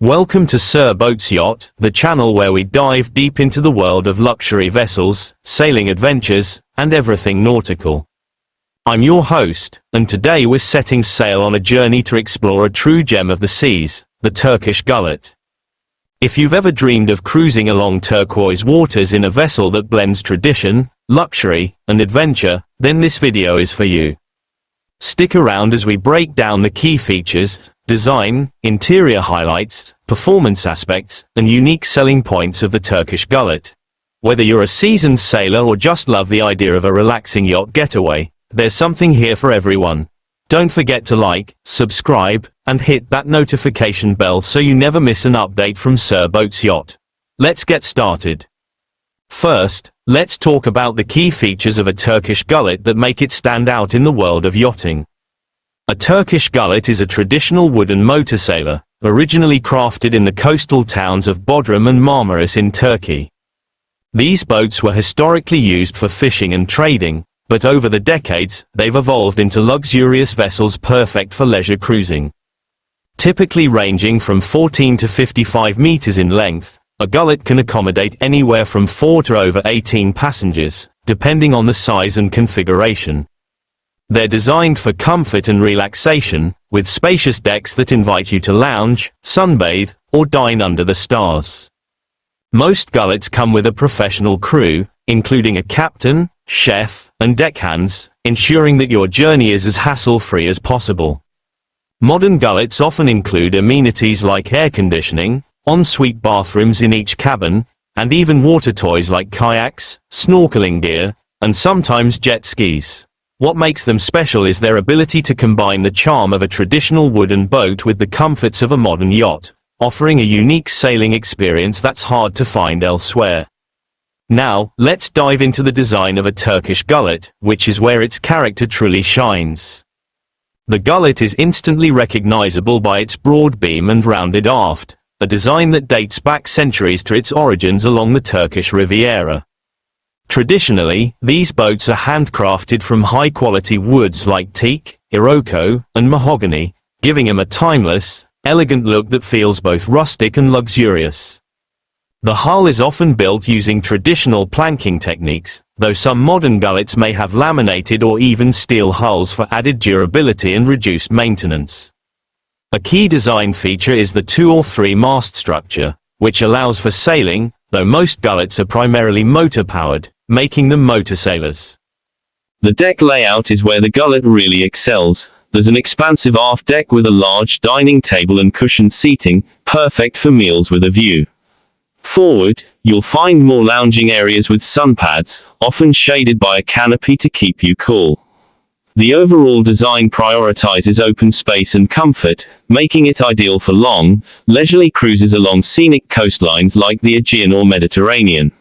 Welcome to Boats Yacht, the channel where we dive deep into the world of luxury vessels, sailing adventures, and everything nautical. I'm your host, and today we're setting sail on a journey to explore a true gem of the seas, the Turkish Gulet. If you've ever dreamed of cruising along turquoise waters in a vessel that blends tradition, luxury, and adventure, then this video is for you. Stick around as we break down the key features, design, interior highlights, performance aspects, and unique selling points of the Turkish Gulet. Whether you're a seasoned sailor or just love the idea of a relaxing yacht getaway, there's something here for everyone. Don't forget to like, subscribe, and hit that notification bell so you never miss an update from Boats Yacht. Let's get started. First, let's talk about the key features of a Turkish Gulet that make it stand out in the world of yachting. A Turkish Gulet is a traditional wooden motorsailer, originally crafted in the coastal towns of Bodrum and Marmaris in Turkey. These boats were historically used for fishing and trading, but over the decades, they've evolved into luxurious vessels perfect for leisure cruising. Typically ranging from 14 to 55 meters in length, a Gulet can accommodate anywhere from 4 to over 18 passengers, depending on the size and configuration. They're designed for comfort and relaxation, with spacious decks that invite you to lounge, sunbathe, or dine under the stars. Most Gulets come with a professional crew, including a captain, chef, and deckhands, ensuring that your journey is as hassle-free as possible. Modern Gulets often include amenities like air conditioning, ensuite bathrooms in each cabin, and even water toys like kayaks, snorkeling gear, and sometimes jet skis. What makes them special is their ability to combine the charm of a traditional wooden boat with the comforts of a modern yacht, offering a unique sailing experience that's hard to find elsewhere. Now, let's dive into the design of a Turkish Gulet, which is where its character truly shines. The Gulet is instantly recognizable by its broad beam and rounded aft, a design that dates back centuries to its origins along the Turkish Riviera. Traditionally, these boats are handcrafted from high-quality woods like teak, iroko, and mahogany, giving them a timeless, elegant look that feels both rustic and luxurious. The hull is often built using traditional planking techniques, though some modern Gulets may have laminated or even steel hulls for added durability and reduced maintenance. A key design feature is the 2 or 3 mast structure, which allows for sailing, though most Gulets are primarily motor-powered, making them motorsailers. The deck layout is where the Gulet really excels. There's an expansive aft deck with a large dining table and cushioned seating, perfect for meals with a view. Forward, you'll find more lounging areas with sun pads, often shaded by a canopy to keep you cool. The overall design prioritizes open space and comfort, making it ideal for long, leisurely cruises along scenic coastlines like the Aegean or Mediterranean.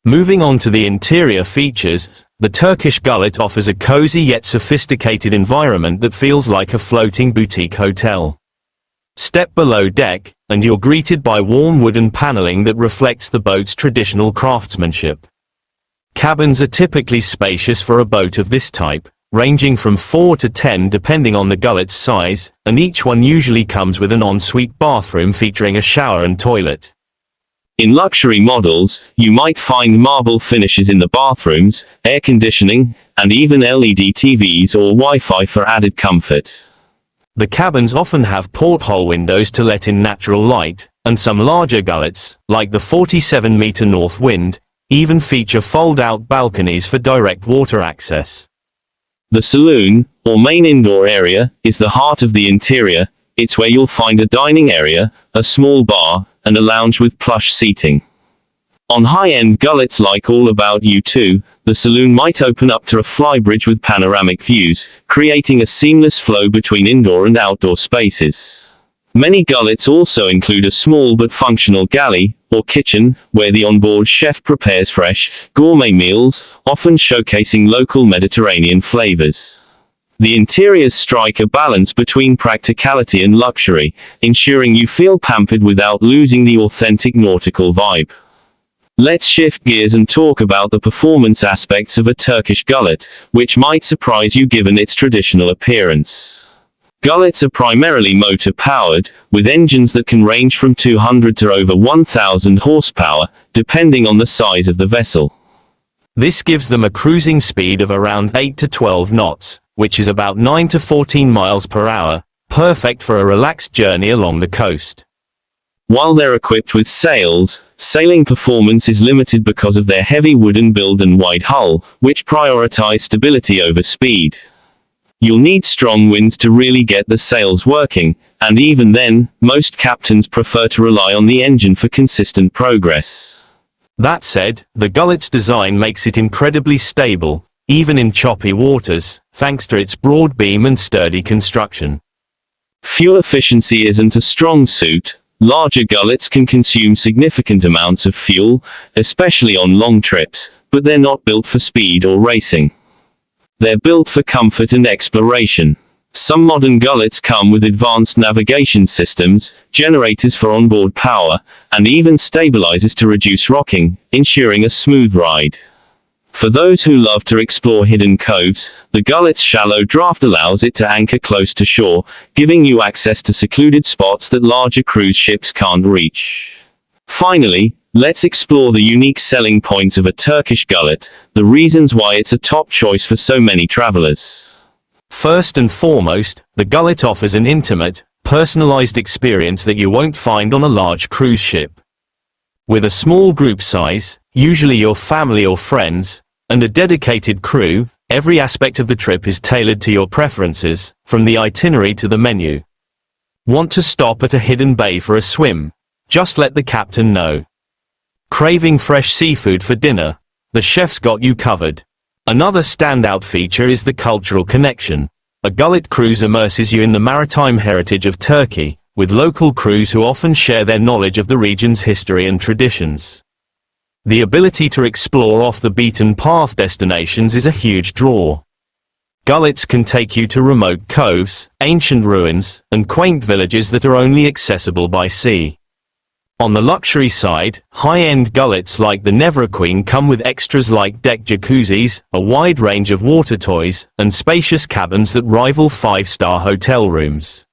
Moving on to the interior features, the Turkish Gulet offers a cozy yet sophisticated environment that feels like a floating boutique hotel. Step below deck, and you're greeted by warm wooden paneling that reflects the boat's traditional craftsmanship. Cabins are typically spacious for a boat of this type, ranging from 4 to 10 depending on the Gulet's size, and each one usually comes with an ensuite bathroom featuring a shower and toilet. In luxury models, you might find marble finishes in the bathrooms, air conditioning, and even LED TVs or Wi-Fi for added comfort. The cabins often have porthole windows to let in natural light, and some larger Gulets, like the 47-meter North Wind, even feature fold-out balconies for direct water access. The saloon, or main indoor area, is the heart of the interior. It's where you'll find a dining area, a small bar, and a lounge with plush seating. On high-end Gulets like All About You 2, the saloon might open up to a flybridge with panoramic views, creating a seamless flow between indoor and outdoor spaces. Many Gulets also include a small but functional galley, or kitchen, where the onboard chef prepares fresh, gourmet meals, often showcasing local Mediterranean flavors. The interiors strike a balance between practicality and luxury, ensuring you feel pampered without losing the authentic nautical vibe. Let's shift gears and talk about the performance aspects of a Turkish Gulet, which might surprise you given its traditional appearance. Gullets are primarily motor-powered, with engines that can range from 200 to over 1,000 horsepower, depending on the size of the vessel. This gives them a cruising speed of around 8 to 12 knots, which is about 9 to 14 miles per hour, perfect for a relaxed journey along the coast. While they're equipped with sails, sailing performance is limited because of their heavy wooden build and wide hull, which prioritize stability over speed. You'll need strong winds to really get the sails working, and even then, most captains prefer to rely on the engine for consistent progress. That said, the Gullet's design makes it incredibly stable, even in choppy waters, thanks to its broad beam and sturdy construction. Fuel efficiency isn't a strong suit. Larger gullets can consume significant amounts of fuel, especially on long trips, but they're not built for speed or racing. They're built for comfort and exploration. Some modern gullets come with advanced navigation systems, generators for onboard power, and even stabilizers to reduce rocking, ensuring a smooth ride. For those who love to explore hidden coves, the Gullet's shallow draft allows it to anchor close to shore, giving you access to secluded spots that larger cruise ships can't reach. Finally, let's explore the unique selling points of a Turkish Gullet, the reasons why it's a top choice for so many travelers. First and foremost, the Gullet offers an intimate, personalized experience that you won't find on a large cruise ship. With a small group size, usually your family or friends, and a dedicated crew, every aspect of the trip is tailored to your preferences, from the itinerary to the menu. Want to stop at a hidden bay for a swim? Just let the captain know. Craving fresh seafood for dinner? The chef's got you covered. Another standout feature is the cultural connection. A Gullet cruise immerses you in the maritime heritage of Turkey, with local crews who often share their knowledge of the region's history and traditions. The ability to explore off-the-beaten-path destinations is a huge draw. Gullets can take you to remote coves, ancient ruins, and quaint villages that are only accessible by sea. On the luxury side, high-end Gullets like the Nevra Queen come with extras like deck jacuzzis, a wide range of water toys, and spacious cabins that rival five-star hotel rooms.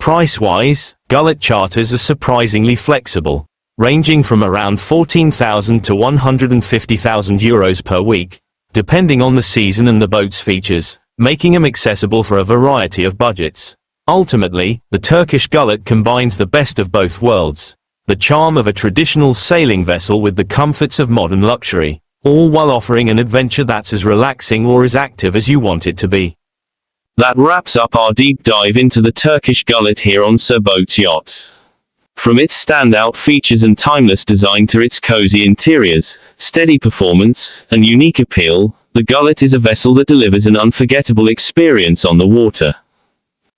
Price-wise, Gullet charters are surprisingly flexible, ranging from around 14,000 to 150,000 euros per week, depending on the season and the boat's features, making them accessible for a variety of budgets. Ultimately, the Turkish Gullet combines the best of both worlds, the charm of a traditional sailing vessel with the comforts of modern luxury, all while offering an adventure that's as relaxing or as active as you want it to be. That wraps up our deep dive into the Turkish Gullet here on Boats Yacht. From its standout features and timeless design to its cozy interiors, steady performance, and unique appeal, the Gullet is a vessel that delivers an unforgettable experience on the water.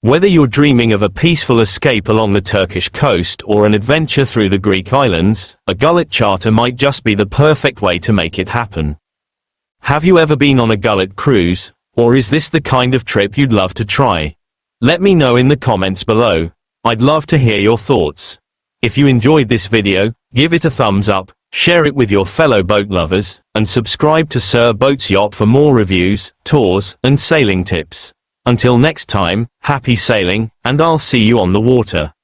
Whether you're dreaming of a peaceful escape along the Turkish coast or an adventure through the Greek islands, a Gullet charter might just be the perfect way to make it happen. Have you ever been on a Gullet cruise? Or is this the kind of trip you'd love to try? Let me know in the comments below. I'd love to hear your thoughts. If you enjoyed this video, give it a thumbs up, share it with your fellow boat lovers, and subscribe to Boats Yacht for more reviews, tours, and sailing tips. Until next time, happy sailing, and I'll see you on the water.